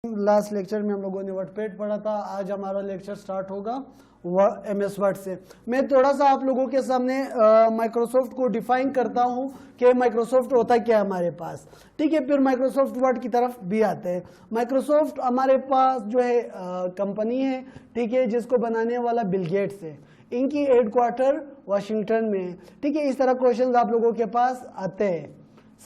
Last lecture में हम लोगों ने वर्डपैड पढ़ा था। आज हमारा लेक्चर स्टार्ट होगा MS वर्ड से। मैं थोड़ा सा आप लोगों के सामने माइक्रोसॉफ्ट को डिफाइन करता हूं कि माइक्रोसॉफ्ट होता क्या है हमारे पास, ठीक है। फिर माइक्रोसॉफ्ट वर्ड की तरफ भी आते हैं। माइक्रोसॉफ्ट हमारे पास जो है कंपनी है, ठीक है, जिसको बनाने वाला बिल गेट्स है। इनकी हेडक्वार्टर वाशिंगटन में है, ठीक है। इस तरह क्वेश्चन आप लोगों के पास आते हैं,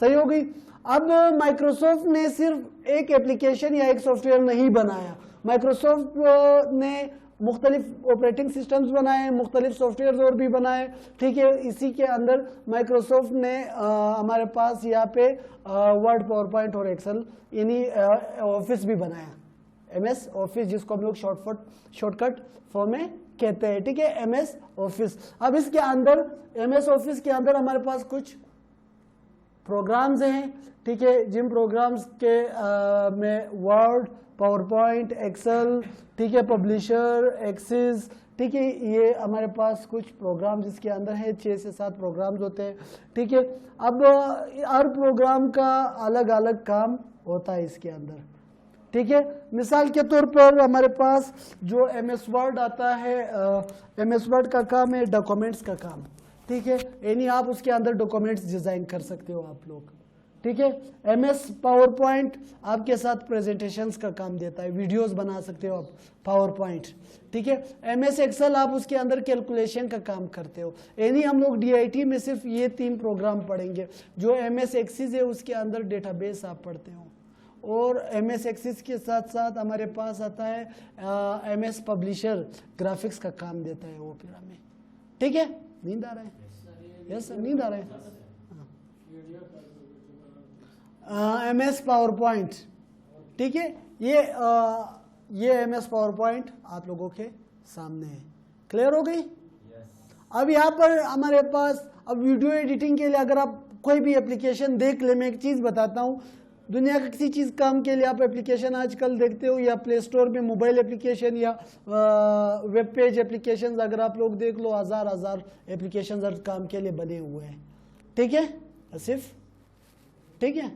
सही हो गई। अब माइक्रोसॉफ्ट ने सिर्फ एक एप्लीकेशन या एक सॉफ्टवेयर नहीं बनाया, माइक्रोसॉफ्ट ने मुख्तलिफ ऑपरेटिंग सिस्टम्स बनाए, मुख्तलिफ सॉफ्टवेयर और भी बनाए, ठीक है। इसी के अंदर माइक्रोसॉफ्ट ने हमारे पास यहाँ पे वर्ड, पावर पॉइंट और एक्सेल यानी ऑफिस भी बनाया, MS ऑफिस, जिसको हम लोग शॉर्टकट फॉर्म में कहते हैं, ठीक है, MS ऑफिस। अब इसके अंदर MS ऑफिस के अंदर हमारे पास कुछ प्रोग्राम्स हैं, ठीक है, जिन प्रोग्राम्स के में वर्ड, पावर पॉइंट, एक्सेल, ठीक है, पब्लिशर, एक्सिस, ठीक है, ये हमारे पास कुछ प्रोग्राम जिसके अंदर है 6 से 7 प्रोग्राम्स होते हैं, ठीक है। अब हर प्रोग्राम का अलग अलग काम होता है इसके अंदर, ठीक है। मिसाल के तौर पर हमारे पास जो MS वर्ड आता है, MS वर्ड का काम है डॉक्यूमेंट्स का काम, ठीक है, यानी आप उसके अंदर डॉक्यूमेंट्स डिजाइन कर सकते हो आप लोग, ठीक है। MS पावर पॉइंट आपके साथ प्रेजेंटेशंस का काम देता है, वीडियोस बना सकते हो आप पावर पॉइंट, ठीक है। MS एक्सेल आप उसके अंदर कैलकुलेशन का काम करते हो। यानी हम लोग DIT में सिर्फ ये 3 प्रोग्राम पढ़ेंगे। जो MS एक्सिस है उसके अंदर डेटाबेस आप पढ़ते हो, और MS एक्सिस के साथ साथ हमारे पास आता है MS पब्लिशर, ग्राफिक्स का काम देता है वो फिर हमें, ठीक है। नींद आ रहा है? यस सर, नींद आ रहा है। MS पावर पॉइंट, ठीक है, ये MS पावर पॉइंट आप लोगों के सामने है। क्लियर हो गई? अब यहाँ पर हमारे पास अब वीडियो एडिटिंग के लिए अगर आप कोई भी एप्लीकेशन देख ले, मैं एक चीज बताता हूँ, दुनिया का किसी चीज काम के लिए आप एप्लीकेशन आजकल देखते हो, या प्ले स्टोर में मोबाइल एप्लीकेशन या वेब पेज एप्लीकेशन अगर आप लोग देख लो, हजार एप्लीकेशन हर काम के लिए बने हुए हैं, ठीक है। आसिफ, ठीक है,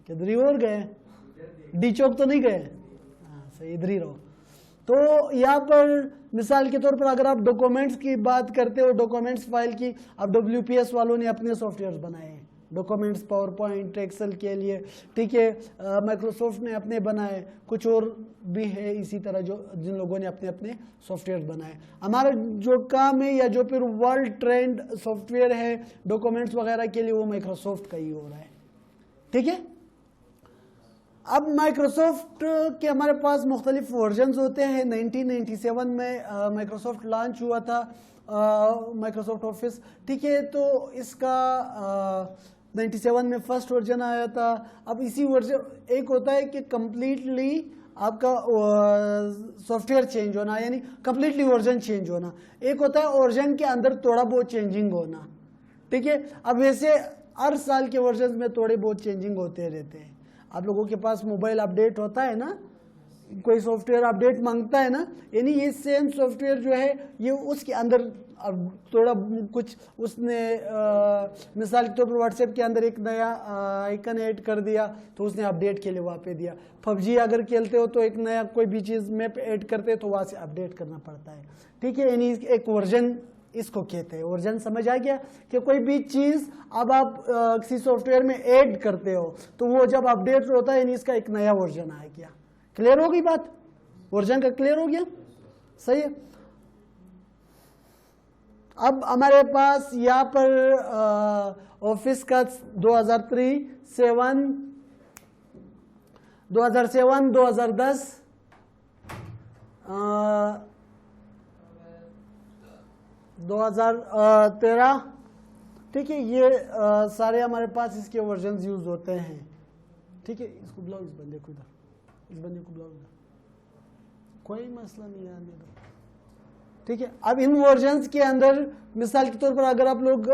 किधर ही और गए? डी चौक तो नहीं गए? हाँ सही, इधर ही रहो। तो यहाँ पर मिसाल के तौर पर अगर आप डॉक्यूमेंट्स की बात करते हो, डॉक्यूमेंट्स फाइल की, अब WPS वालों ने अपने सॉफ्टवेयर बनाए हैं डॉक्यूमेंट्स, पावर पॉइंट, एक्सेल के लिए, ठीक है। माइक्रोसॉफ्ट ने अपने बनाए, कुछ और भी है इसी तरह जो जिन लोगों ने अपने अपने सॉफ्टवेयर बनाए। हमारा जो काम है या जो फिर वर्ल्ड ट्रेंड सॉफ्टवेयर है डॉक्यूमेंट्स वगैरह के लिए, वो माइक्रोसॉफ्ट का ही हो रहा है, ठीक है। अब माइक्रोसॉफ्ट के हमारे पास मुख्तलिफ वर्जन्स होते हैं। 1997 में माइक्रोसॉफ्ट लॉन्च हुआ था, माइक्रोसॉफ्ट ऑफिस, ठीक है। तो इसका 97 में फर्स्ट वर्जन आया था। अब इसी वर्जन, एक होता है कि कंप्लीटली आपका सॉफ्टवेयर चेंज होना, यानी कंप्लीटली वर्जन चेंज होना। एक होता है वर्जन के अंदर थोड़ा बहुत चेंजिंग होना, ठीक है। अब वैसे हर साल के वर्जन में थोड़े बहुत चेंजिंग होते रहते हैं। आप लोगों के पास मोबाइल अपडेट होता है ना, कोई सॉफ्टवेयर अपडेट मांगता है ना, यानी ये सेम सॉफ्टवेयर जो है ये उसके अंदर अब थोड़ा कुछ उसने मिसाल के तौर पर व्हाट्सएप के अंदर एक नया आइकन ऐड कर दिया तो उसने अपडेट के लिए वहाँ पे दिया। PUBG अगर खेलते हो तो एक नया कोई भी चीज़ मैप ऐड करते हैं तो वहाँ से अपडेट करना पड़ता है, ठीक है। यानी एक वर्जन इसको कहते हैं। वर्जन समझ आ गया कि कोई भी चीज़ अब आप किसी सॉफ्टवेयर में ऐड करते हो तो वो जब अपडेट होता है यानी इसका एक नया वर्जन आ गया। क्लियर हो गई बात? वर्जन का क्लियर हो गया? सही है। अब हमारे पास यहाँ पर ऑफिस का 2003, 2010, 2013, ठीक है, ये सारे हमारे पास इसके वर्जन यूज होते हैं, ठीक है। इसको बुलाओ, इस बंदे को इधर, इस बंदे को बुलाओ इधर, कोई मसला नहीं है, आने दो, ठीक है। अब इन वर्जन्स के अंदर मिसाल के तौर पर अगर आप लोग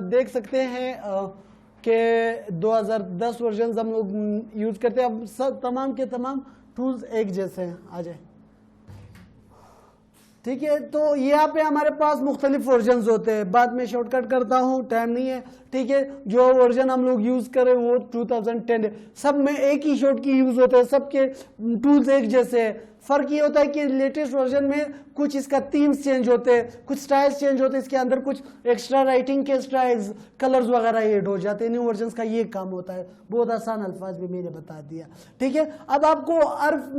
देख सकते हैं कि 2010 वर्जन हम लोग यूज करते हैं। अब सब तमाम के तमाम टूल्स एक जैसे हैं, आ जाए। ठीक है। तो यहाँ पे हमारे पास मुख्तलिफ वर्जन्स होते हैं, बाद में शॉर्टकट करता हूँ, टाइम नहीं है। ठीक है, जो वर्जन हम लोग यूज करें वो 2010 है। सब में एक ही शॉर्ट की यूज होते हैं, सबके टूल्स एक जैसे है। फर्क ये होता है कि लेटेस्ट वर्जन में कुछ इसका थीम्स चेंज होते हैं, कुछ स्टाइल्स चेंज होते हैं, इसके अंदर कुछ एक्स्ट्रा राइटिंग के स्टाइल्स, कलर्स वगैरह ऐड हो जाते हैं। न्यू वर्जन का ये काम होता है, बहुत आसान अल्फाज में मैंने बता दिया। ठीक है, अब आपको अर्फ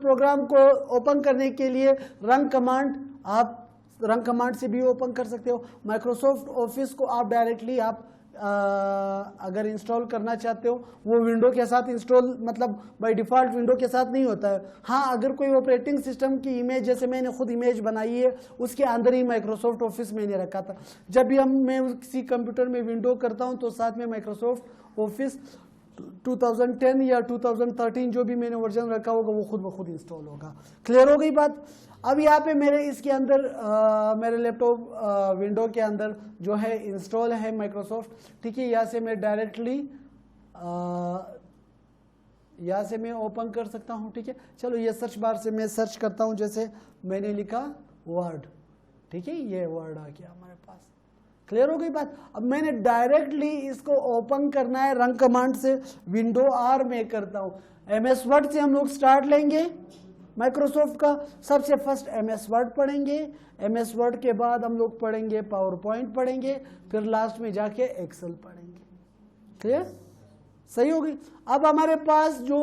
प्रोग्राम को ओपन करने के लिए रन कमांड, आप रन कमांड से भी ओपन कर सकते हो। माइक्रोसॉफ्ट ऑफिस को आप डायरेक्टली आप अगर इंस्टॉल करना चाहते हो, वो विंडो के साथ इंस्टॉल, मतलब बाय डिफॉल्ट विंडो के साथ नहीं होता है। हाँ, अगर कोई ऑपरेटिंग सिस्टम की इमेज, जैसे मैंने खुद इमेज बनाई है, उसके अंदर ही माइक्रोसॉफ्ट ऑफिस मैंने रखा था। जब भी मैं किसी कंप्यूटर में विंडो करता हूँ तो साथ में माइक्रोसॉफ्ट ऑफिस 2010 या 2013 जो भी मैंने वर्जन रखा होगा वो खुद ब खुद इंस्टॉल होगा। क्लियर हो गई बात। अब यहाँ पे मेरे इसके अंदर मेरे लैपटॉप विंडो के अंदर जो है इंस्टॉल है माइक्रोसॉफ्ट। ठीक है, यहाँ से मैं डायरेक्टली यहाँ से मैं ओपन कर सकता हूँ। ठीक है, चलो ये सर्च बार से मैं सर्च करता हूँ, जैसे मैंने लिखा वर्ड। ठीक है, ये वर्ड आ गया हमारे पास। क्लियर हो गई बात। अब मैंने डायरेक्टली इसको ओपन करना है रन कमांड से, विंडो आर में करता हूँ। एमएस वर्ड से हम लोग स्टार्ट लेंगे माइक्रोसॉफ्ट का। सबसे फर्स्ट एमएस वर्ड पढ़ेंगे, एमएस वर्ड के बाद हम लोग पढ़ेंगे पावर पॉइंट पढ़ेंगे, फिर लास्ट में जाके एक्सेल पढ़ेंगे। क्लियर, सही हो गई। अब हमारे पास जो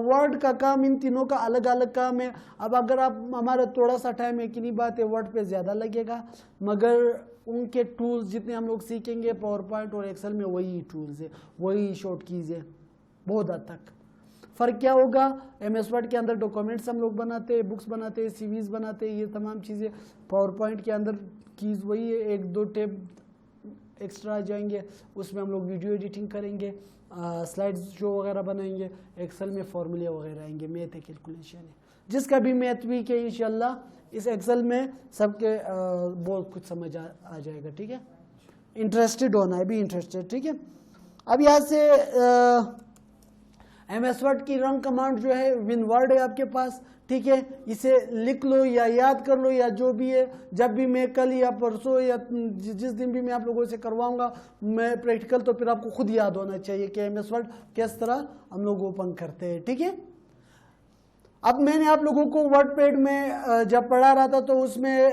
वर्ड का काम, इन तीनों का अलग अलग काम है। अब अगर आप, हमारा थोड़ा सा टाइम है कि नहीं, बात है वर्ड पे ज़्यादा लगेगा, मगर उनके टूल्स जितने हम लोग सीखेंगे पावर पॉइंट और एक्सेल में वही टूल्स है, वही शॉर्ट कीज है। बहुत हद तक फ़र्क क्या होगा, एमएस वर्ड के अंदर डॉक्यूमेंट्स हम लोग बनाते हैं, बुक्स बनाते हैं, सीवीज बनाते हैं, ये तमाम चीज़ें। पावर पॉइंट के अंदर कीज वही है, एक दो टैब एक्स्ट्रा आ जाएंगे, उसमें हम लोग वीडियो एडिटिंग करेंगे, स्लाइड्स शो वगैरह बनाएंगे। एक्सेल में फॉर्मूले वगैरह आएंगे, मैथ है, कैलकुलेशन है, जिसका भी मैथ वीक है इंशाल्लाह इस एक्सेल में सबके बहुत कुछ समझ आ जाएगा। ठीक है, इंटरेस्टेड होना है, भी इंटरेस्टेड। ठीक है, अब यहाँ से एमएस वर्ड की रन कमांड जो है विन वर्ड है आपके पास। ठीक है, इसे लिख लो या याद कर लो या जो भी है। जब भी मैं कल या परसों या जिस दिन भी मैं आप लोगों से करवाऊंगा मैं प्रैक्टिकल, तो फिर आपको खुद याद होना चाहिए कि एमएस वर्ड किस तरह हम लोग ओपन करते हैं। ठीक है, अब मैंने आप लोगों को वर्ड पैड में जब पढ़ा रहा था तो उसमें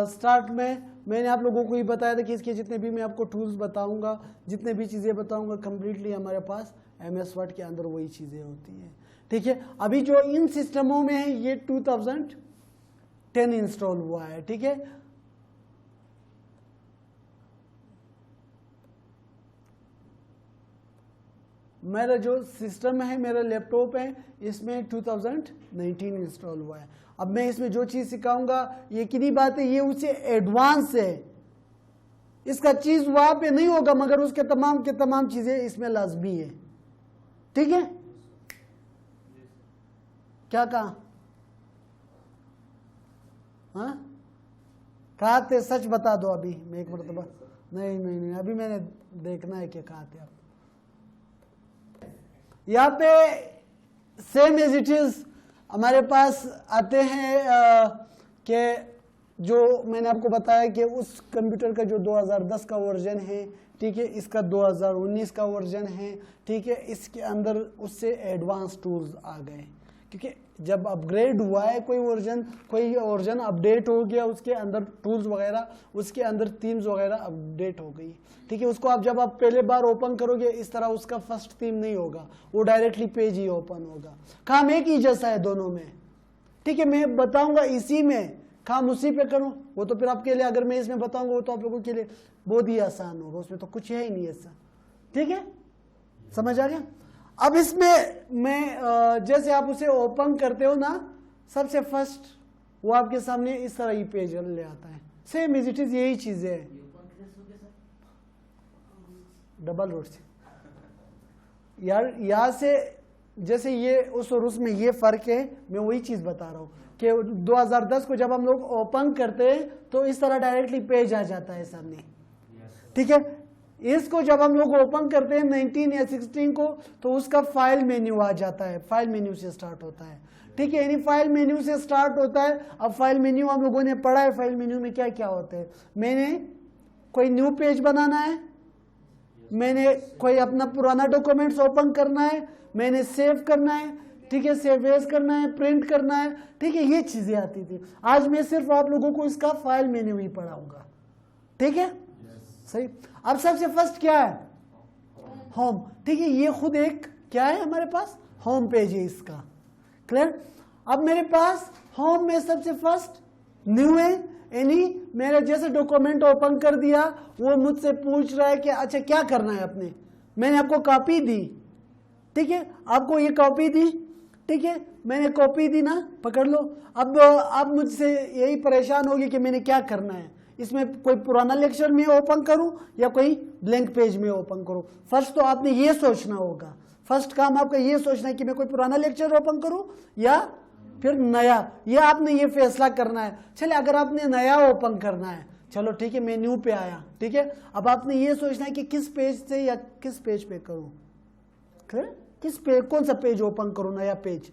स्टार्ट में मैंने आप लोगों को ही बताया था कि इसके जितने भी मैं आपको टूल्स बताऊंगा, जितने भी चीज़ें बताऊंगा, कम्प्लीटली हमारे पास एमएस वर्ड के अंदर वही चीज़ें होती हैं। ठीक है, अभी जो इन सिस्टमों में है ये 2010 इंस्टॉल हुआ है। ठीक है, मेरा जो सिस्टम है, मेरा लैपटॉप है, इसमें 2019 इंस्टॉल हुआ है। अब मैं इसमें जो चीज़ सिखाऊंगा ये कितनी बात है, ये उससे एडवांस है। इसका चीज़ वहाँ पे नहीं होगा, मगर उसके तमाम के तमाम चीज़ें इसमें लाजमी है। ठीक है, क्या कहा? हाँ, कहा थे, सच बता दो अभी। मैं एक मरतबा नहीं, अभी मैंने देखना है क्या कहा थे आप। यहाँ पे सेम एज इट इज हमारे पास आते हैं कि जो मैंने आपको बताया कि उस कंप्यूटर का जो 2010 का वर्जन है, ठीक है, इसका 2019 का वर्जन है। ठीक है, इसके अंदर उससे एडवांस टूल्स आ गए, क्योंकि जब अपग्रेड हुआ है कोई वर्जन अपडेट हो गया, उसके अंदर टूल्स वगैरह, उसके अंदर थीम्स वगैरह अपडेट हो गई। ठीक है, उसको आप जब आप पहले बार ओपन करोगे इस तरह उसका फर्स्ट थीम नहीं होगा, वो डायरेक्टली पेज ही ओपन होगा। काम एक ही जैसा है दोनों में। ठीक है, मैं बताऊंगा इसी में, काम उसी पे करूं, वो तो फिर आपके लिए, अगर मैं इसमें बताऊंगा वो तो आप लोगों के लिए बहुत ही आसान होगा, उसमें तो कुछ है ही नहीं ऐसा। ठीक है, समझ आ गया। अब इसमें मैं जैसे आप उसे ओपन करते हो ना, सबसे फर्स्ट वो आपके सामने इस तरह ही पेज ले आता है। सेम इज इट इज यही चीजें है, डबल रोड से यार, यहाँ से जैसे ये उस और उसमें ये फर्क है। मैं वही चीज बता रहा हूँ कि 2010 को जब हम लोग ओपन करते हैं तो इस तरह डायरेक्टली पेज आ जाता है सामने। ठीक है, इसको जब हम लोग ओपन करते हैं 19 या 16 को, तो उसका फाइल मेन्यू आ जाता है, फाइल मेन्यू से स्टार्ट होता है। ठीक है, यानी फाइल मेन्यू से स्टार्ट होता है। अब फाइल मेन्यू हम लोगों ने पढ़ा है, फाइल मेन्यू में क्या क्या होते हैं। मैंने कोई न्यू पेज बनाना है, मैंने कोई अपना पुराना डॉक्यूमेंट्स ओपन करना है, मैंने सेव करना है, ठीक है, सेव एज करना है, प्रिंट करना है, ठीक है, ये चीजें आती थी। आज मैं सिर्फ आप लोगों को इसका फाइल मेन्यू ही पढ़ाऊंगा। ठीक है, सही। अब सबसे फर्स्ट क्या है, होम। ठीक है, ये खुद एक क्या है, हमारे पास होम पेज है इसका। क्लियर। अब मेरे पास होम में सबसे फर्स्ट न्यू है, यानी मेरे जैसे डॉक्यूमेंट ओपन कर दिया, वो मुझसे पूछ रहा है कि अच्छा क्या करना है आपने। मैंने आपको कॉपी दी, ठीक है, आपको ये कॉपी दी, ठीक है, मैंने कॉपी दी ना, पकड़ लो। अब आप मुझसे यही परेशान होगी कि मैंने क्या करना है, इसमें कोई पुराना लेक्चर में ओपन करूं या कोई ब्लैंक पेज में ओपन करूं। फर्स्ट तो आपने ये सोचना होगा, फर्स्ट काम आपका ये सोचना है कि मैं कोई पुराना लेक्चर ओपन करूं या फिर नया, ये आपने ये फैसला करना है। चले, अगर आपने नया ओपन करना है, चलो ठीक है, मैं न्यू पे आया, ठीक है। अब आपने ये सोचना है कि किस पेज से या किस पेज पे करूं, किस पेज, कौन सा पेज ओपन करूं, नया पेज।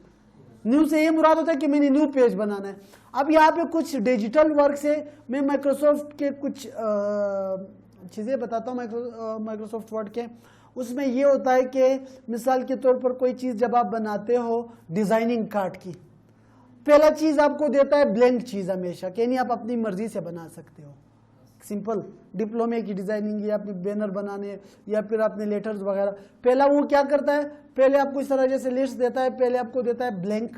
न्यू से ये मुराद होता है कि मैंने न्यू पेज बनाना है। अब यहाँ पे कुछ डिजिटल वर्क से मैं माइक्रोसॉफ्ट के कुछ चीज़ें बताता हूँ, माइक्रोसॉफ्ट वर्ड के। उसमें ये होता है कि मिसाल के तौर पर कोई चीज़ जब आप बनाते हो डिज़ाइनिंग कार्ड की, पहला चीज़ आपको देता है ब्लैंक चीज़ हमेशा, कि नहीं आप अपनी मर्जी से बना सकते हो। सिंपल डिप्लोमे की डिज़ाइनिंग या अपने बैनर बनाने या फिर अपने लेटर्स वगैरह, पहला वो क्या करता है, पहले आपको इस तरह जैसे लिस्ट देता है, पहले आपको देता है ब्लैंक,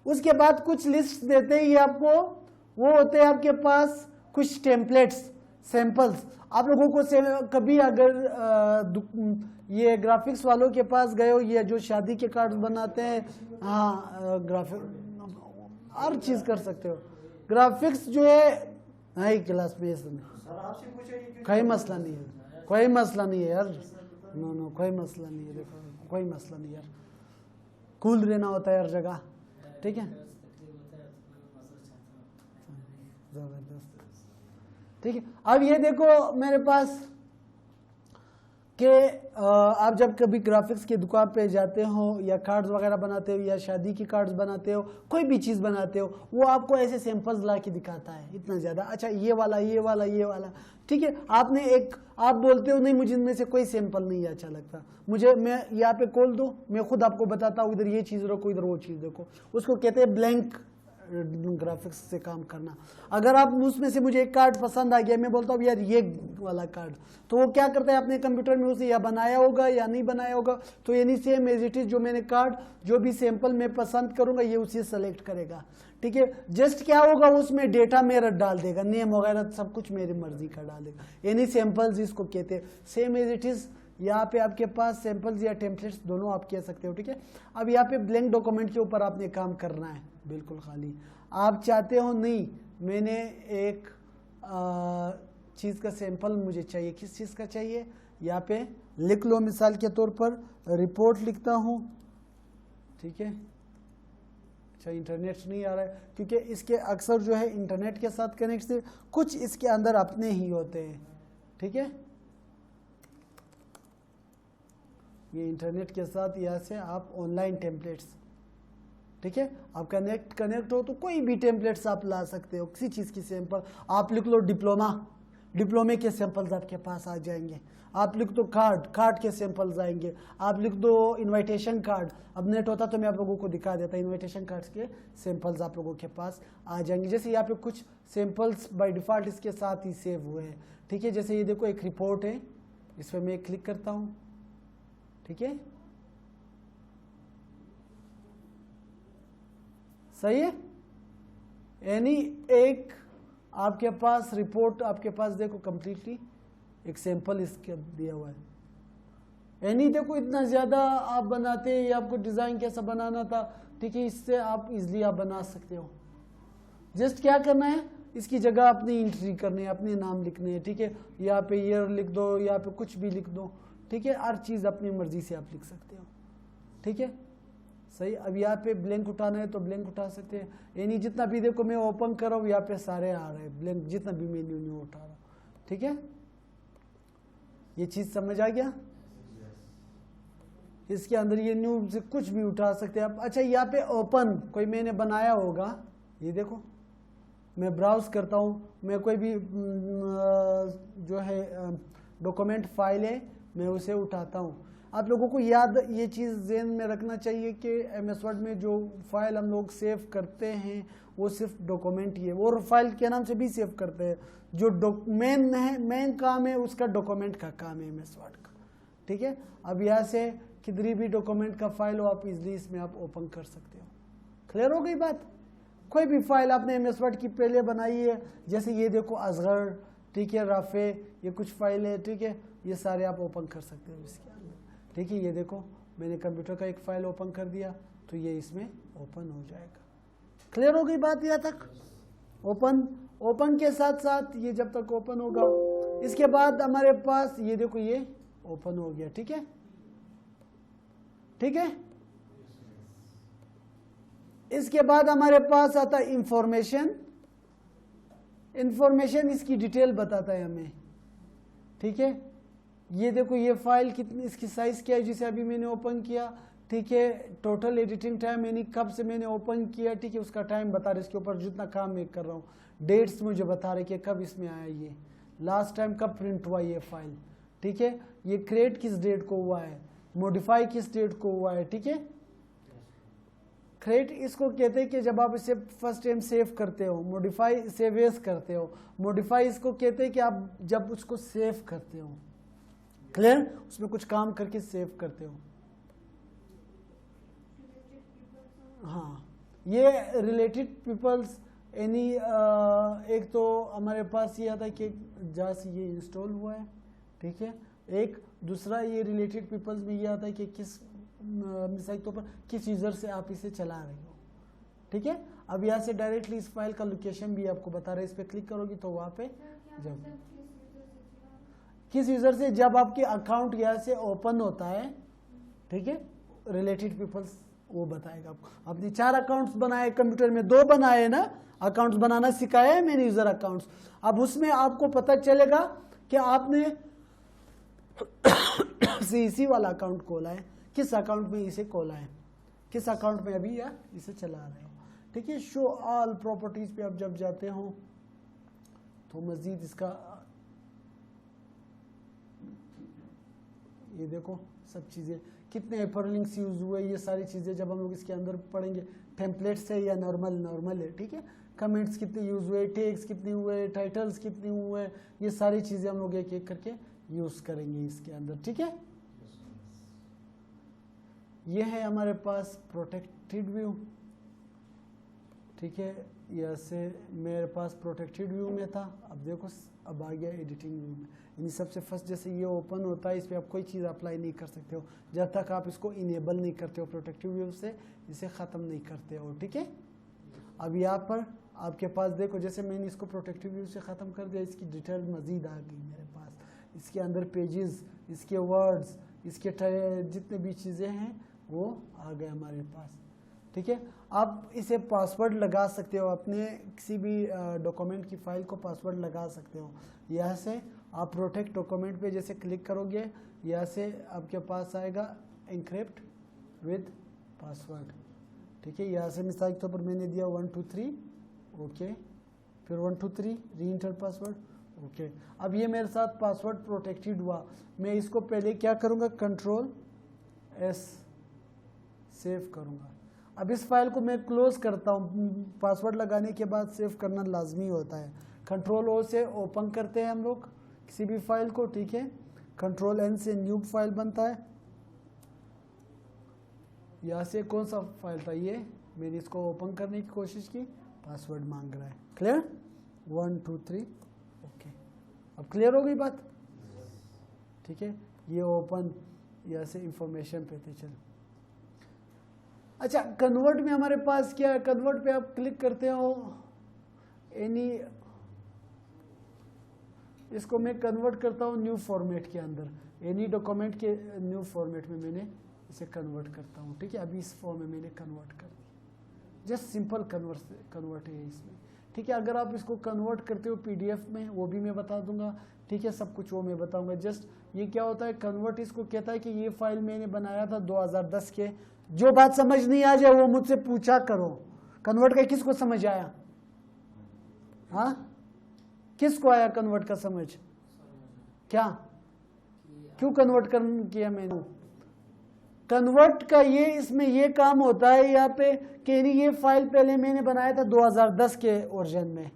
उसके बाद कुछ लिस्ट देते हैं ये आपको, वो होते हैं आपके पास कुछ टेम्पलेट्स, सैंपल्स। आप लोगों को कभी अगर ये ग्राफिक्स वालों के पास गए हो, ये जो शादी के कार्ड्स बनाते हैं, हाँ ग्राफिक हर चीज़ कर सकते हो। ग्राफिक्स जो है नहीं क्लास में कोई मसला नहीं है, कोई मसला नहीं है यार, नो कोई मसला नहीं है, देखो कोई मसला नहीं यार, कूल रहना होता है हर जगह, ठीक है, जबरदस्त, ठीक है। अब ये देखो मेरे पास कि आप जब कभी ग्राफिक्स की दुकान पे जाते हो या कार्ड्स वगैरह बनाते हो या शादी की कार्ड्स बनाते हो, कोई भी चीज़ बनाते हो, वो आपको ऐसे सैंपल्स ला के दिखाता है इतना ज़्यादा, अच्छा ये वाला ये वाला ये वाला, ठीक है। आपने एक, आप बोलते हो नहीं मुझे इनमें से कोई सैंपल नहीं अच्छा लगता, मुझे, मैं यहाँ पे खोल दो, मैं खुद आपको बताता हूँ, इधर ये चीज़ रखो, इधर वो चीज़ देखो, उसको कहते हैं ब्लैंक ग्राफिक्स से काम करना। अगर आप उसमें से मुझे एक कार्ड पसंद आ गया, मैं बोलता हूँ यार ये वाला कार्ड, तो वो क्या करता है अपने कंप्यूटर में उसे या बनाया होगा या नहीं बनाया होगा, तो यानी सेम एज इट इज जो मैंने कार्ड, जो भी सैंपल मैं पसंद करूंगा ये उसी सेलेक्ट करेगा, ठीक है। जस्ट क्या होगा, उसमें डेटा मेरा डाल देगा, नेम वगैरह सब कुछ मेरी मर्जी का डालेगा, यानी सैंपल्स इसको कहते हैं। सेम एज इट इज यहाँ पे आपके पास सैंपल्स या टेम्पलेट्स दोनों आप कह सकते हो, ठीक है। अब यहाँ पे ब्लैंक डॉक्यूमेंट के ऊपर आपने काम करना है, बिल्कुल खाली। आप चाहते हो नहीं मैंने एक चीज़ का सैंपल मुझे चाहिए, किस चीज़ का चाहिए, यहाँ पे लिख लो, मिसाल के तौर पर रिपोर्ट लिखता हूँ, ठीक है। अच्छा इंटरनेट नहीं आ रहा है क्योंकि इसके अक्सर जो है इंटरनेट के साथ कनेक्ट से कुछ इसके अंदर अपने ही होते हैं, ठीक है। ये इंटरनेट के साथ यहाँ से आप ऑनलाइन टेम्पलेट्स, ठीक है, आप कनेक्ट हो तो कोई भी टेम्पलेट्स आप ला सकते हो, किसी चीज़ की सैंपल आप लिख लो, डिप्लोमे के सैंपल्स आपके पास आ जाएंगे। आप लिख दो कार्ड के सैंपल्स आएंगे। आप लिख दो इनविटेशन कार्ड, अब नेट होता तो मैं आप लोगों को दिखा देता, इनविटेशन कार्ड्स के सैंपल्स आप लोगों के पास आ जाएंगे। जैसे यहाँ पे कुछ सैंपल्स बाय डिफ़ॉल्ट इसके साथ ही सेव हुए हैं, ठीक है। जैसे ये देखो एक रिपोर्ट है, इस पर मैं क्लिक करता हूँ, ठीक है, सही है। यानी एक आपके पास रिपोर्ट, आपके पास देखो कंप्लीटली एक सैंपल इसके दिया हुआ है। यानी देखो इतना ज़्यादा आप बनाते हैं, आपको डिज़ाइन कैसा बनाना था, ठीक है, इससे आप इजली आप बना सकते हो। जस्ट क्या करना है, इसकी जगह अपनी एंट्री करनी है, अपने नाम लिखने हैं, ठीक है। यहाँ पे ईयर लिख दो, यहाँ पे कुछ भी लिख दो, ठीक है। हर चीज़ अपनी मर्जी से आप लिख सकते हो, ठीक है, सही। अब यहाँ पे ब्लैंक उठाना है तो ब्लैंक उठा सकते हैं, यानी जितना भी देखो मैं ओपन कर रहा हूँ यहाँ पे सारे आ रहे हैं ब्लैंक, जितना भी मेन्यू नहीं उठा रहा हूँ, ठीक है। ये चीज समझ आ गया? इसके अंदर ये न्यू से कुछ भी उठा सकते हैं आप। अच्छा, यहाँ पे ओपन कोई मैंने बनाया होगा, ये देखो मैं ब्राउज करता हूँ, मैं कोई भी जो है डॉक्यूमेंट फाइल है मैं उसे उठाता हूँ। आप लोगों को याद ये चीज़ ज़हन में रखना चाहिए कि एमएस वर्ड में जो फाइल हम लोग सेव करते हैं वो सिर्फ डॉक्यूमेंट ही है, और फाइल के नाम से भी सेव करते हैं। जो मेन काम है उसका डॉक्यूमेंट का काम है एमएस वर्ड का, ठीक है। अब यहाँ से किधरी भी डॉक्यूमेंट का फाइल हो आप इजली इसमें आप ओपन कर सकते हो। क्लियर हो गई बात? कोई भी फाइल आपने एमएस वर्ड की पहले बनाई है, जैसे ये देखो असगर, ठीक है, राफे, ये कुछ फाइल है, ठीक है, ये सारे आप ओपन कर सकते हो इसके अंदर, ठीक है। ये देखो मैंने कंप्यूटर का एक फाइल ओपन कर दिया तो ये इसमें ओपन हो जाएगा। क्लियर हो गई बात यहाँ तक? ओपन के साथ साथ ये जब तक ओपन होगा, इसके बाद हमारे पास ये देखो ये ओपन हो गया, ठीक है, ठीक है। इसके बाद हमारे पास आता है इंफॉर्मेशन। इंफॉर्मेशन इसकी डिटेल बताता है हमें, ठीक है। ये देखो ये फाइल कितनी, इसकी साइज क्या है जिसे अभी मैंने ओपन किया, ठीक है। टोटल एडिटिंग टाइम यानी कब से मैंने ओपन किया, ठीक है, उसका टाइम बता रहे, इसके ऊपर जितना काम मैं कर रहा हूँ। डेट्स मुझे बता रहे कि कब इसमें आया, ये लास्ट टाइम कब प्रिंट हुआ ये फाइल, ठीक है। ये क्रिएट किस डेट को हुआ है, मॉडिफाई किस डेट को हुआ है, ठीक है। क्रिएट इसको कहते हैं कि जब आप इसे फर्स्ट टाइम सेव करते हो, मॉडिफाई सेव एज करते हो, मॉडिफाई इसको कहते हैं कि आप जब उसको सेव करते हो, क्लियर, उसमें कुछ काम करके सेव करते हो। हाँ, ये रिलेटेड पीपल्स एनी एक तो हमारे पास ये आता है कि जहाँ से ये इंस्टॉल हुआ है, ठीक है। एक दूसरा ये रिलेटेड पीपल्स में ये आता है कि किस मिसाल के तौर पर किस यूज़र से आप इसे चला रहे हो, ठीक है। अब यहाँ से डायरेक्टली इस फाइल का लोकेशन भी आपको बता रहे हैं, इस पर क्लिक करोगी तो वहाँ पे जब किस यूज़र से जब आपके अकाउंट यहाँ से ओपन होता है, ठीक है, रिलेटेड पीपल्स वो बताएगा आपको। आपने 4 अकाउंट्स बनाए कंप्यूटर में, 2 बनाए ना, अकाउंट्स बनाना सिखाया है मैंने, यूज़र अकाउंट्स। अब उसमें आपको पता चलेगा कि आपने इसी वाला अकाउंट खोला है, किस अकाउंट में इसे खोला है, किस अकाउंट में अभी या इसे चला रहे हो, ठीक है। शो ऑल प्रॉपर्टीज पे आप जब जाते हो तो मजीद इसका ये देखो सब चीज़ें, कितने हाइपरलिंक्स यूज हुए, ये सारी चीज़ें जब हम लोग इसके अंदर पढ़ेंगे, टेम्पलेट्स है या नॉर्मल है, ठीक है। कमेंट्स कितने यूज हुए, टैग्स कितने हुए, टाइटल्स कितने हुए, ये सारी चीज़ें हम लोग एक एक करके यूज करेंगे इसके अंदर, ठीक है। ये है हमारे पास प्रोटेक्टेड व्यू, ठीक है। ऐसे मेरे पास प्रोटेक्टेड व्यू में था, अब देखो अब आ गया एडिटिंग व्यू में। यानी सबसे फर्स्ट जैसे ये ओपन होता है, इस पर आप कोई चीज़ अप्लाई नहीं कर सकते हो जब तक आप इसको इनेबल नहीं करते हो, प्रोटेक्टिव व्यू से इसे ख़त्म नहीं करते हो, ठीक है। अब यहाँ पर आपके पास देखो जैसे मैंने इसको प्रोटेक्टिव व्यू से ख़त्म कर दिया, इसकी डिटेल मज़ीद आ गई मेरे पास, इसके अंदर पेजेस, इसके वर्ड्स, इसके जितने भी चीज़ें हैं वो आ गए हमारे पास, ठीक है। आप इसे पासवर्ड लगा सकते हो, अपने किसी भी डॉक्यूमेंट की फाइल को पासवर्ड लगा सकते हो। यहाँ से आप प्रोटेक्ट डॉक्यूमेंट पे जैसे क्लिक करोगे, यहाँ से आपके पास आएगा एनक्रिप्ट विद पासवर्ड, ठीक है। यहाँ से मिसाल के तौर पर मैंने दिया 1 2 3, ओके, फिर 1 2 3 री इंटर पासवर्ड, ओके। अब ये मेरे साथ पासवर्ड प्रोटेक्टेड हुआ। मैं इसको पहले क्या करूँगा, Ctrl+S सेव करूँगा। अब इस फाइल को मैं क्लोज करता हूँ, पासवर्ड लगाने के बाद सेव करना लाजमी होता है। Ctrl+O से ओपन करते हैं हम लोग किसी भी फाइल को, ठीक है। Ctrl+N से न्यू फाइल बनता है। यहाँ से कौन सा फाइल था ये, मैंने इसको ओपन करने की कोशिश की, पासवर्ड मांग रहा है, क्लियर, 1 2 3, ओके। अब क्लियर हो गई बात, ठीक है। ये ओपन, यहाँ से इंफॉर्मेशन पे थे, चलो। अच्छा, कन्वर्ट में हमारे पास क्या है, कन्वर्ट पे आप क्लिक करते हो, एनी, इसको मैं कन्वर्ट करता हूँ न्यू फॉर्मेट के अंदर, एनी डॉक्यूमेंट के न्यू फॉर्मेट में मैंने इसे कन्वर्ट करता हूँ, ठीक है। अभी इस फॉर्म में मैंने कन्वर्ट कर दिया, जस्ट सिंपल कन्वर्ट है इसमें, ठीक है। अगर आप इसको कन्वर्ट करते हो पीडीएफ में वो भी मैं बता दूंगा, ठीक है, सब कुछ वो मैं बताऊंगा। जस्ट ये क्या होता है, कन्वर्ट इसको कहता है कि ये फाइल मैंने बनाया था 2010 के। जो बात समझ नहीं आ जाए वो मुझसे पूछा करो। कन्वर्ट का किसको समझ आया? हाँ, किसको आया कन्वर्ट का समझ? क्या, क्यों कन्वर्ट किया मैंने? कन्वर्ट का ये इसमें ये काम होता है यहाँ पे कि ये फाइल पहले मैंने बनाया था 2010 के वर्जन में,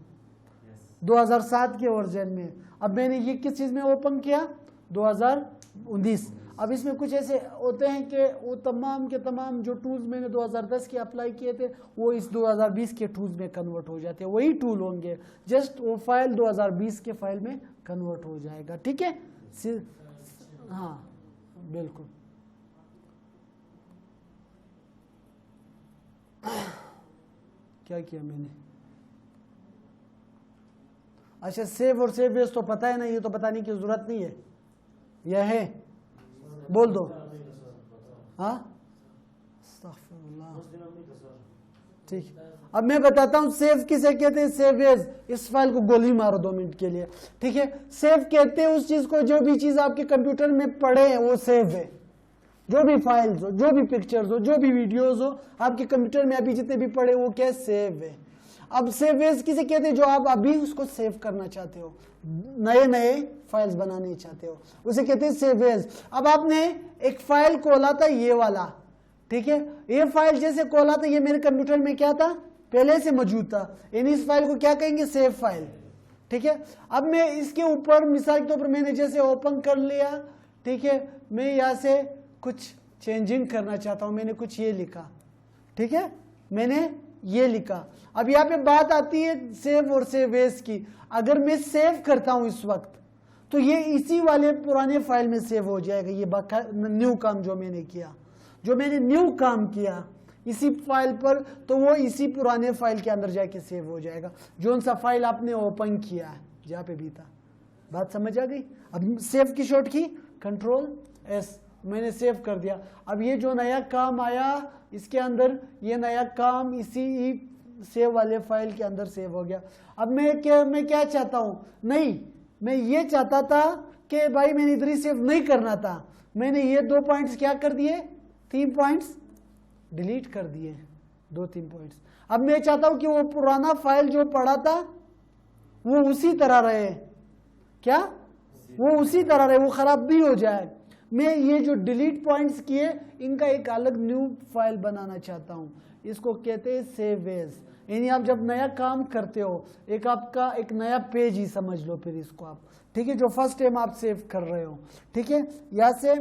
2007 के वर्जन में। अब मैंने ये किस चीज में ओपन किया? 2019। अब इसमें कुछ ऐसे होते हैं कि वो तमाम के तमाम जो टूल्स मैंने 2010 के अप्लाई किए थे वो इस 2020 के टूल्स में कन्वर्ट हो जाते हैं। वही टूल होंगे, जस्ट वो फाइल 2020 के फाइल में कन्वर्ट हो जाएगा, ठीक है। हाँ बिल्कुल। क्या किया मैंने? अच्छा, सेव और सेव एज तो पता है ना, ये तो बताने की जरूरत नहीं है। यह है, बोल दो। हाँ, ठीक। अब मैं बताता हूं सेव किसे कहते हैं। सेव एज, इस फाइल को गोली मारो 2 मिनट के लिए, ठीक है। सेव कहते हैं उस चीज को, जो भी चीज आपके कंप्यूटर में पड़े हैं वो सेव है। जो भी फाइल्स हो, जो भी पिक्चर्स हो, जो भी वीडियोस हो आपके कंप्यूटर में अभी जितने भी पड़े वो क्या सेव है। अब सेव एज किसे कहते हैं? जो आप अभी उसको सेव करना चाहते हो, नए नए फाइल्स बनाने चाहते हो, उसे कहते हैं सेव एज। अब आपने एक फाइल खोला था ये वाला, ठीक है। ये फाइल जैसे खोला था ये मेरे कंप्यूटर में क्या था, पहले से मौजूद था, यानी इस फाइल को क्या कहेंगे? सेव फाइल, ठीक है। अब मैं इसके ऊपर मिसाल के तौर पर मैंने जैसे ओपन कर लिया, ठीक है। मैं यहाँ से कुछ चेंजिंग करना चाहता हूं, मैंने कुछ ये लिखा, ठीक है, मैंने ये लिखा। अब यहाँ पे बात आती है सेव और सेव एज की। अगर मैं सेव करता हूं इस वक्त तो ये इसी वाले पुराने फाइल में सेव हो जाएगा। ये न्यू काम जो मैंने किया, जो मैंने न्यू काम किया इसी फाइल पर, तो वो इसी पुराने फाइल के अंदर जाके सेव हो जाएगा, जो सा फाइल आपने ओपन किया है जहाँ पे भी था। बात समझ आ गई? अब सेव की शॉर्ट की कंट्रोल एस, मैंने सेव कर दिया। अब ये जो नया काम आया इसके अंदर, ये नया काम इसी सेव वाले फाइल के अंदर सेव हो गया। अब मैं क्या चाहता हूं? नहीं, मैं ये चाहता था कि भाई मैंने इधर ही सेव नहीं करना था, मैंने ये 2 पॉइंट्स क्या कर दिए, 3 पॉइंट्स डिलीट कर दिए, 2-3 पॉइंट्स। अब मैं चाहता हूं कि वो पुराना फाइल जो पड़ा था वो उसी तरह रहे। क्या? वो उसी तरह रहे, वो खराब भी हो जाए। मैं ये जो डिलीट पॉइंट्स किए इनका एक अलग न्यू फाइल बनाना चाहता हूं, इसको कहते हैं सेव एज। यानी आप जब नया काम करते हो, एक आपका एक नया पेज ही समझ लो फिर इसको आप, ठीक है, जो फर्स्ट टाइम आप सेव कर रहे हो, ठीक है। यहाँ से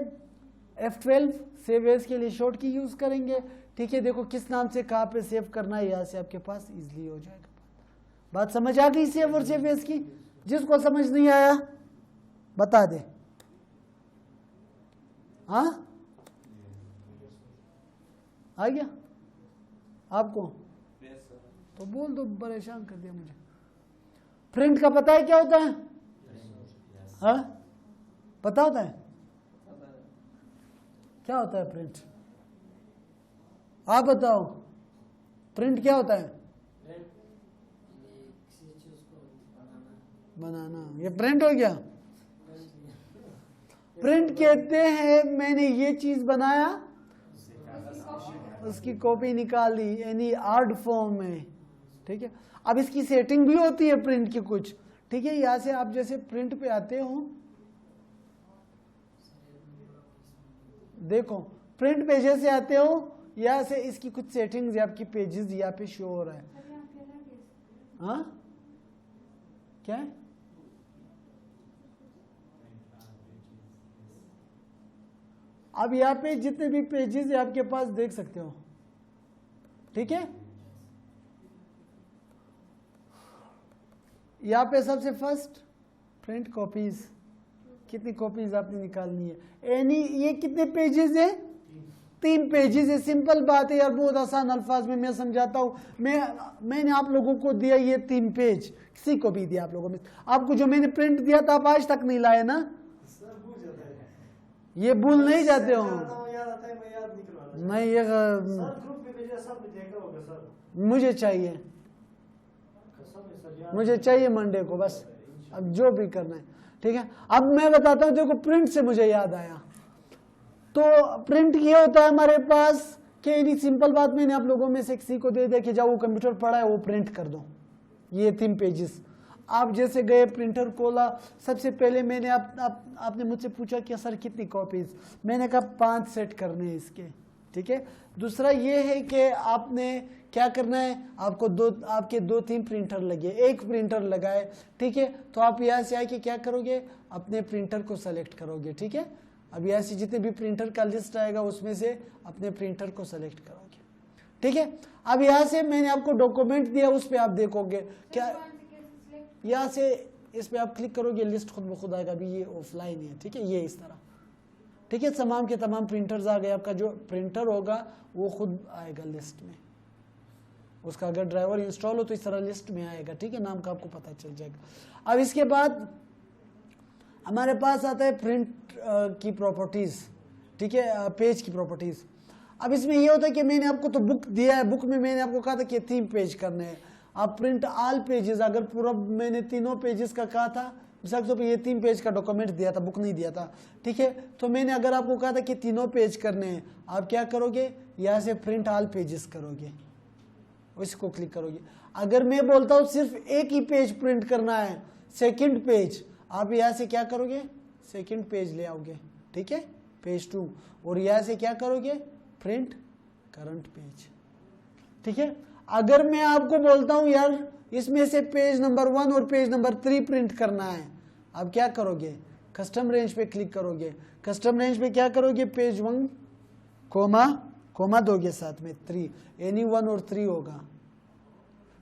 F12 सेव एज के लिए शॉर्ट की यूज करेंगे, ठीक है। देखो किस नाम से कहाँ पे सेव करना है, यहाँ से आपके पास इजिली हो जाएगा। बात समझ आ गई सेव और सेव एज की? जिसको समझ नहीं आया बता दे। हाँ, आ गया आपको? तो बोल दो, परेशान कर दिया मुझे। प्रिंट का पता है क्या होता है? हाँ, पता होता है क्या होता है प्रिंट? आप बताओ, प्रिंट क्या होता है? बनाना। ये प्रिंट हो गया? प्रिंट कहते हैं मैंने ये चीज बनाया, उसकी कॉपी निकाल ली, यानी आर्ट फॉर्म में, ठीक है। अब इसकी सेटिंग भी होती है प्रिंट की कुछ, ठीक है। यहां से आप जैसे प्रिंट पे आते हो, देखो प्रिंट पे जैसे आते हो, यहां से इसकी कुछ सेटिंग्स आपकी पेजेस यहाँ पे शो हो रहा है। हाँ, क्या है? अब यहाँ पे जितने भी पेजेस है आपके पास देख सकते हो, ठीक है। यहाँ पे सबसे फर्स्ट प्रिंट कॉपीज, कितनी कॉपीज आपने निकालनी है, यानी ये कितने पेजेस है? 3 पेजेस है। सिंपल बात है यार, बहुत आसान अल्फाज में मैं समझाता हूँ। मैंने आप लोगों को दिया ये 3 पेज, किसी को भी दिया आप लोगों में। आपको जो मैंने प्रिंट दिया था आप आज तक नहीं लाए ना? ये भूल नहीं जाते हो? नहीं, ये मुझे चाहिए। मुझे चाहिए मंडे को, बस अब जो भी करना है, ठीक है। अब मैं बताता हूँ, देखो प्रिंट से मुझे याद आया, तो प्रिंट ये होता है हमारे पास कि इतनी सिंपल बात मैंने आप लोगों में से किसी को दे दिया कि जाओ वो कंप्यूटर पड़ा है वो प्रिंट कर दो, ये 3 पेजेस। आप जैसे गए प्रिंटर खोला, सबसे पहले मैंने आपने मुझसे पूछा कि सर कितनी कॉपीज, मैंने कहा 5 सेट करने हैं इसके, ठीक है। दूसरा ये है कि आपने क्या करना है, आपके 2-3 प्रिंटर लगे, एक प्रिंटर लगाए, ठीक है। तो आप यहाँ से आके क्या करोगे, अपने प्रिंटर को सेलेक्ट करोगे, ठीक है। अब यहाँ से जितने भी प्रिंटर का लिस्ट आएगा उसमें से अपने प्रिंटर को सेलेक्ट करोगे, ठीक है। अब यहाँ से मैंने आपको डॉक्यूमेंट दिया, उस पर आप देखोगे क्या, यहाँ से इस पे आप क्लिक करोगे, लिस्ट खुद ब खुद आएगा। अभी ये ऑफलाइन है, ठीक है, ये इस तरह, ठीक है। तमाम के तमाम प्रिंटर्स आ गए, आपका जो प्रिंटर होगा वो खुद आएगा लिस्ट में, उसका अगर ड्राइवर इंस्टॉल हो तो इस तरह लिस्ट में आएगा, ठीक है, नाम का आपको पता चल जाएगा। अब इसके बाद हमारे पास आता है प्रिंट की प्रॉपर्टीज, ठीक है, पेज की प्रॉपर्टीज। अब इसमें ये होता है कि मैंने आपको तो बुक दिया है, बुक में मैंने आपको कहा था कि 3 पेज करने हैं, आप प्रिंट ऑल पेजेस, अगर पूरा मैंने 3 पेजेस का कहा था, मिसाल के तौर पर ये 3 पेज का डॉक्यूमेंट दिया था, बुक नहीं दिया था, ठीक है। तो मैंने अगर आपको कहा था कि 3 पेज करने हैं, आप क्या करोगे, यहाँ से प्रिंट ऑल पेजेस करोगे, इसको क्लिक करोगे। अगर मैं बोलता हूँ सिर्फ एक ही पेज प्रिंट करना है, सेकंड पेज, आप यहाँ से क्या करोगे, सेकंड पेज ले आओगे, ठीक है, पेज 2, और यहाँ से क्या करोगे, प्रिंट करंट पेज, ठीक है। अगर मैं आपको बोलता हूं यार इसमें से पेज नंबर 1 और पेज नंबर 3 प्रिंट करना है, आप क्या करोगे, कस्टम रेंज पे क्लिक करोगे, कस्टम रेंज पे क्या करोगे, पेज 1 कोमा दोगे साथ में 3, यानी 1 और 3 होगा,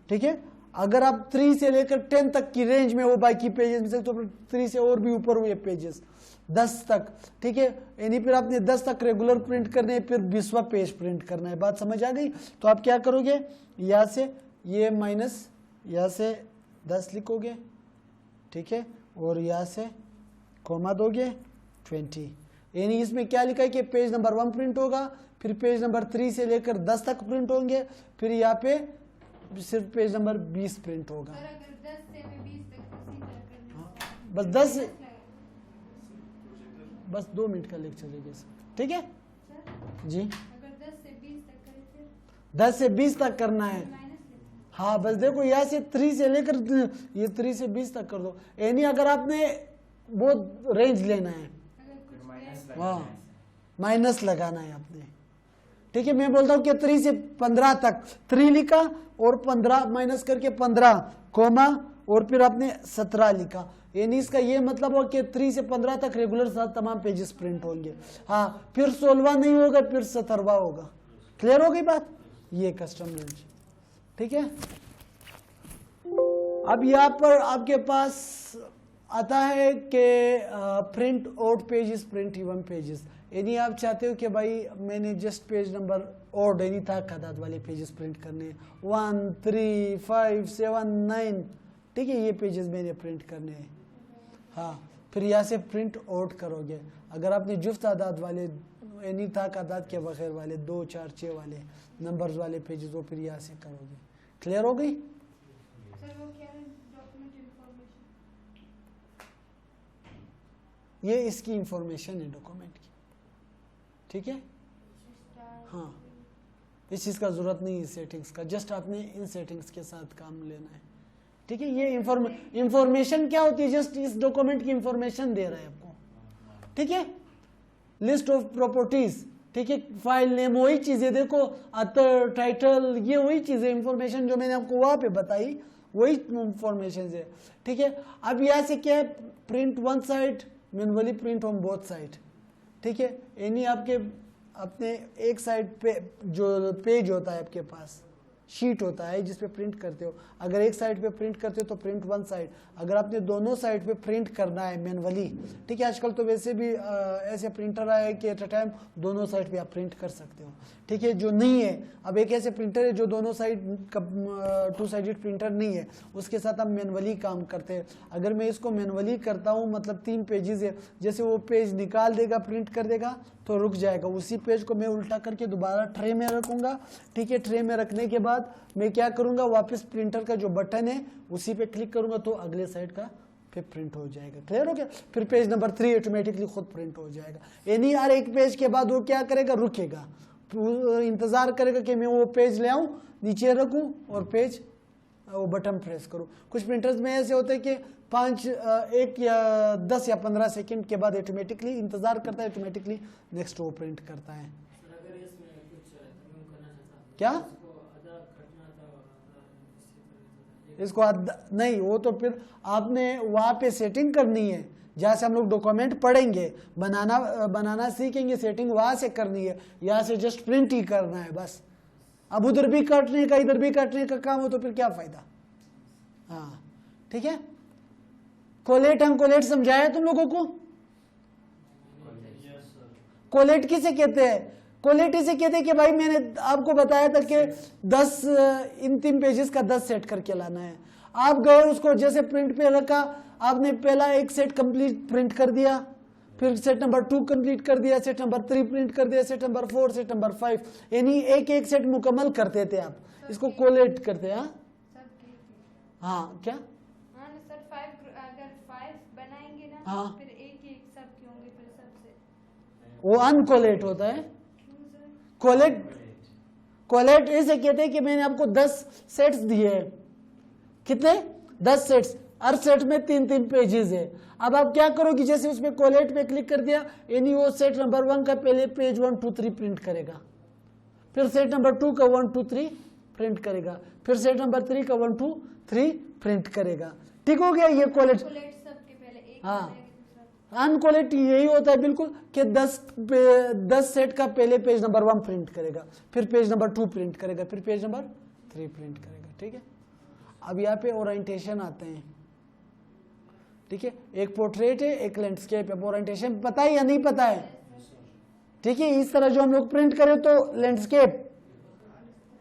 ठीक है। अगर आप 3 से लेकर 10 तक की रेंज में वो बाकी पेजेस में से, तो 3 से और भी ऊपर हुए पेजेस 10 तक, ठीक है, यानी फिर आपने 10 तक रेगुलर प्रिंट करने हैं, फिर 20वां पेज प्रिंट करना है। बात समझ आ गई। तो आप क्या करोगे, यहाँ से ये माइनस, यहाँ से 10 लिखोगे, ठीक है, और यहाँ से कोमा दोगे 20, यानी इसमें क्या लिखा है कि पेज नंबर 1 प्रिंट होगा, फिर पेज नंबर 3 से लेकर 10 तक प्रिंट होंगे, फिर यहाँ पे सिर्फ पेज नंबर 20 प्रिंट होगा। अगर 10 से 20 तक बस 10, बस 2 मिनट का लेक्चर है, ठीक है जी। अगर 10 से 20 तक करें, फिर 10 से 20 तक करना है, हाँ बस देखो यहाँ से 3 से लेकर ये 3 से 20 तक कर दो, यानी अगर आपने वो रेंज लेना है, हाँ माइनस लगाना है आपने, ठीक है। मैं बोलता हूँ कि 3 से 15 तक, 3 लिखा और 15 माइनस करके 15 कोमा और फिर आपने 17 लिखा, यानी इसका ये मतलब हो कि 3 से 15 तक रेगुलर साथ तमाम पेजेस प्रिंट होंगे, हाँ फिर 16वां नहीं होगा, फिर 17वां होगा। क्लियर हो गई बात, ये कस्टम रेंज, ठीक है। अब यहाँ पर आपके पास आता है कि print odd pages, print even pages, यानी आप चाहते हो कि भाई मैंने जस्ट पेज नंबर ओड यानी था तादाद वाले पेजेस प्रिंट करने, 1, 3, 5, 7, 9, ठीक है, ये पेजेस मैंने प्रिंट करने हैं, हाँ। फिर यहाँ से प्रिंट आउट करोगे, अगर आपने जुफ्त तादाद वाले यानी था तादाद के बगैर वाले 2, 4, 6 वाले नंबर्स वाले पेजेस, वो फिर यहाँ से करोगे। क्लियर हो गई। सर वो क्या है, डॉक्यूमेंट इंफॉर्मेशन, ये इसकी इंफॉर्मेशन है डॉक्यूमेंट की, ठीक है, हाँ इस चीज़ का जरूरत नहीं है सेटिंग्स का, जस्ट आपने इन सेटिंग्स के साथ काम लेना है, ठीक है। ये इंफॉर्मेशन क्या होती है, जस्ट इस डॉक्यूमेंट की इंफॉर्मेशन दे रहा है आपको, ठीक है। लिस्ट ऑफ प्रॉपर्टीज, ठीक है, फाइल नेम वही चीजें, देखो अतर टाइटल, ये वही चीजें, इंफॉर्मेशन जो मैंने आपको वहां पे बताई वही इंफॉर्मेशन है, ठीक है। अब यहाँ से क्या है, print 1 side, manually print on both side, ठीक है, यानी आपके अपने एक साइड पे जो पेज होता है आपके पास, शीट होता है जिस पे प्रिंट करते हो, अगर एक साइड पे प्रिंट करते हो तो प्रिंट 1 साइड, अगर आपने दोनों साइड पे प्रिंट करना है मैनुअली, ठीक है, आजकल तो वैसे भी ऐसे प्रिंटर आए कि एट अ टाइम दोनों साइड पे आप प्रिंट कर सकते हो, ठीक है। जो नहीं है, अब एक ऐसे प्रिंटर है जो दोनों साइड 2 साइडेड प्रिंटर नहीं है, उसके साथ हम मैनुअली काम करते हैं। अगर मैं इसको मैनुअली करता हूँ, मतलब 3 पेजेस है, जैसे वो पेज निकाल देगा, प्रिंट कर देगा, तो रुक जाएगा। उसी पेज को मैं उल्टा करके दोबारा ट्रे में रखूंगा, ठीक है। ट्रे में रखने के बाद मैं क्या करूंगा, वापस प्रिंटर का जो बटन है उसी पे क्लिक करूंगा तो अगले साइड का फिर प्रिंट हो जाएगा। क्लियर हो गया? फिर पेज नंबर 3 ऑटोमेटिकली खुद प्रिंट हो जाएगा। यानी हर एक पेज के बाद वो क्या करेगा, रुकेगा, इंतजार करेगा कि मैं वो पेज ले आऊं, नीचे रखूं और पेज वो बटन प्रेस करूं। कुछ प्रिंटर्स में ऐसे होते हैं कि 1 या 10 या 15 सेकंड के बाद ऑटोमेटिकली इंतजार करता है, ऑटोमेटिकली नेक्स्ट वो प्रिंट करता है। क्या इसको नहीं, वो तो फिर आपने वहां पे सेटिंग करनी है, जहाँ से हम लोग डॉक्यूमेंट पढ़ेंगे, बनाना सीखेंगे, सेटिंग वहां से करनी है, यहाँ से जस्ट प्रिंट ही करना है बस। अब उधर भी काटने का इधर भी काटने का काम हो तो फिर क्या फायदा। हाँ ठीक है। कोलेट हम कोलेट समझाया तुम लोगों को? कोलेट किसे कहते हैं? कोलेट इसे कहते हैं कि भाई मैंने आपको बताया था कि 10 इन 3 पेजेस का 10 सेट करके लाना है। आप गए उसको जैसे प्रिंट पे रखा, आपने पहला एक सेट कंप्लीट प्रिंट कर दिया, फिर सेट नंबर 2 कंप्लीट कर दिया, सेट नंबर 3 प्रिंट कर दिया, सेट नंबर 4, सेट नंबर 5, यानी एक एक सेट मुकम्मल करते थे आप। इसको कोलेट करते हैं। हाँ क्या? हाँ सर, 5 अगर 5 बनाएंगे ना, हाँ, फिर एक सब के होंगे, फिर सबसे वो अनकोलेट होता है। कोलेट, कोलेट इसे कहते हैं कि मैंने आपको 10 सेट्स दिए हैं। कितने? 10 सेट्स, हर सेट में 3-3 पेजेस है। अब आप क्या करोगे, जैसे उसमें कोलेट पे क्लिक कर दिया, यानी वो सेट नंबर 1 का पहले पेज 1, 2, 3 प्रिंट करेगा, फिर सेट नंबर 2 का 1, 2, 3 प्रिंट करेगा, फिर सेट नंबर 3 का 1, 2, 3 प्रिंट करेगा। ठीक हो गया ये कोलेट। सबके पहले एक हाँ, अनकोलेट यही होता है बिल्कुल कि 10 सेट का पहले पेज नंबर 1 प्रिंट करेगा, फिर पेज नंबर 2 प्रिंट करेगा, फिर पेज नंबर 3 प्रिंट करेगा। ठीक है। अब यहाँ पे ओरिएंटेशन आते हैं। ठीक है, एक पोर्ट्रेट है, एक लैंडस्केप है। ओरिएंटेशन पता है या नहीं पता है? ठीक है, इस तरह जो हम लोग प्रिंट करें तो लैंडस्केप,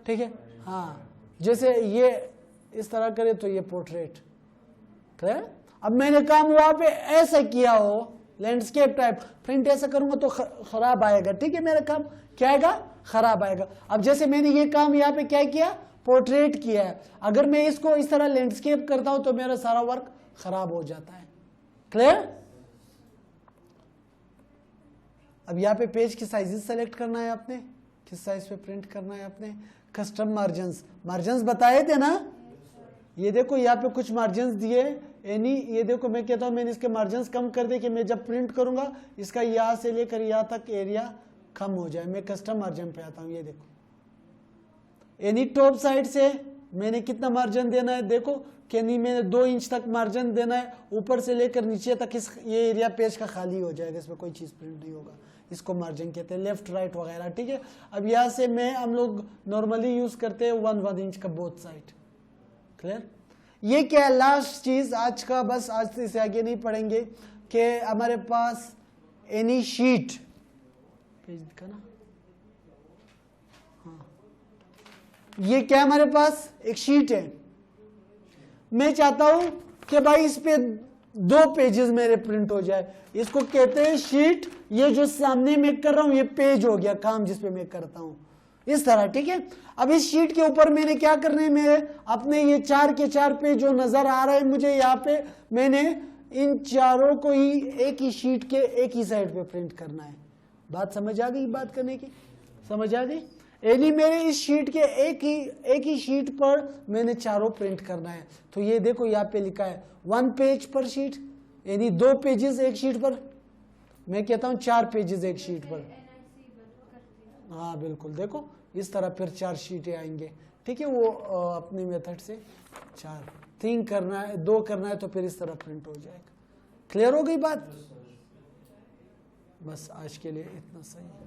ठीक है। हाँ, जैसे ये इस तरह करे तो ये पोर्ट्रेट। क्लियर? अब मैंने काम वहां पे ऐसा किया हो, लैंडस्केप टाइप, प्रिंट ऐसा करूंगा तो खराब आएगा। ठीक है, मेरा काम क्या आएगा? खराब आएगा। अब जैसे मैंने ये काम यहाँ पे क्या किया, पोर्ट्रेट किया है, अगर मैं इसको इस तरह लैंडस्केप करता हूं तो मेरा सारा वर्क खराब हो जाता है। क्लियर? अब यहाँ पे पेज की साइजेस सेलेक्ट करना है आपने, किस साइज पे प्रिंट करना है आपने। कस्टम मार्जिन्स, मार्जिन्स बताए थे ना, ये देखो यहाँ पे कुछ मार्जिन्स दिए, यानी ये देखो मैं कहता हूँ मैंने इसके मार्जिन्स कम कर दे कि मैं जब प्रिंट करूंगा इसका यहाँ से लेकर यहाँ तक एरिया कम हो जाए। मैं कस्टम मार्जिन पे आता हूँ, ये देखो, यानी टॉप साइड से मैंने कितना मार्जिन देना है, देखो कि नहीं मैंने 2 इंच तक मार्जिन देना है, ऊपर से लेकर नीचे तक इस ये एरिया पेज का खाली हो जाएगा, इसमें कोई चीज़ प्रिंट नहीं होगा। इसको मार्जिन कहते हैं, लेफ्ट राइट वगैरह। ठीक है। अब यहाँ से हम लोग नॉर्मली यूज करते हैं 1 इंच का बोथ साइड। क्लियर? ये क्या है, लास्ट चीज आज का, बस आज से इसे आगे नहीं पढ़ेंगे, कि हमारे पास एनी शीट, पेज दिखाना, हाँ, ये क्या हमारे पास एक शीट है। मैं चाहता हूं कि भाई इस पे 2 पेजेस मेरे प्रिंट हो जाए, इसको कहते हैं शीट। ये जो सामने मैं कर रहा हूं ये पेज हो गया, काम जिसपे मैं करता हूं, इस तरह। ठीक है। अब इस शीट के ऊपर मैंने क्या करना है, मेरे अपने ये 4 के 4 पेज जो नजर आ रहे हैं मुझे यहाँ पे, मैंने इन चारों को ही एक ही शीट के एक ही साइड पे प्रिंट करना है। बात समझ आ गई? बात करने की समझ आ गई? यानी मेरे इस शीट के एक ही शीट पर मैंने चारों प्रिंट करना है। तो ये देखो यहाँ पे लिखा है 1 पेज पर शीट, यानी 2 पेजेस एक शीट पर। मैं कहता हूँ 4 पेजेस एक शीट पर। हाँ बिल्कुल, देखो इस तरह फिर 4 शीटें आएंगे। ठीक है, वो अपनी मेथड से 4, 3 करना है, 2 करना है तो फिर इस तरह प्रिंट हो जाएगा। क्लियर हो गई बात? बस आज के लिए इतना सही है।